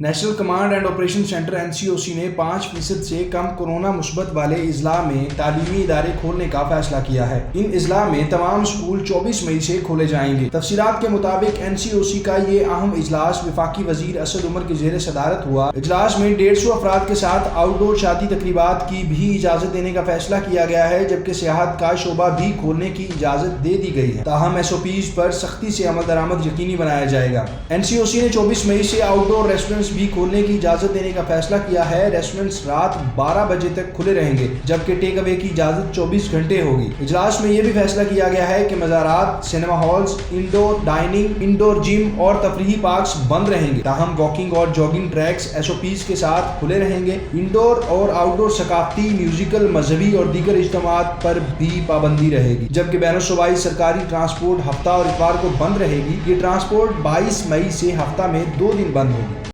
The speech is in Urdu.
National command and operation centre NCOC نے 5% سے کم کورونا مثبت والے اضلاع میں تعلیمی ادارے کھولنے کا فیصلہ کیا ہے۔ ان اضلاع میں تمام اسکول 24 مئی سے کھولے جائیں گے۔ تفصیلات کے مطابق NCOC کا یہ اہم اجلاس وفاقی وزیر اسد عمر کی زیر صدارت ہوا۔ اجلاس میں 150 افراد کے ساتھ آؤٹ ڈور شادی تقریبات کی بھی اجازت دینے کا فیصلہ کیا گیا ہے، جبکہ سیاحت کا شعبہ بھی کھولنے کی اجازت دے دی گئی ہے، تاہم SOPs پر سختی سے عمل درآمد یقینی بنایا جائے گا۔ NCOC نے 24 مئی سے آؤٹ ڈور ریسٹورینٹس بھی کھولنے کی اجازت دینے کا فیصلہ کیا ہے۔ ریسٹورینٹس رات 12 بجے تک کھلے رہیں گے، جبکہ ٹیک اوے کی اجازت 24 گھنٹے ہوگی۔ اجلاس میں یہ بھی فیصلہ کیا گیا ہے کہ مزارات، cinema halls, indoor dining, indoor gym اور تفریحی پارکس بند رہیں گے، تاہم واکنگ اور جاگنگ ٹریکس SOPs کے ساتھ کھلے رہیں گے۔ انڈور اور آؤٹ ڈور ثقافتی، میوزیکل، مذہبی اور دیگر اجتماعات پر بھی پابندی رہے گی، جبکہ بین الصوبائی سرکاری ٹرانسپورٹ ہفتہ اور اتوار کو بند رہے گی۔ یہ ٹرانسپورٹ 22 مئی سے ہفتہ میں 2 دن بند ہوگی۔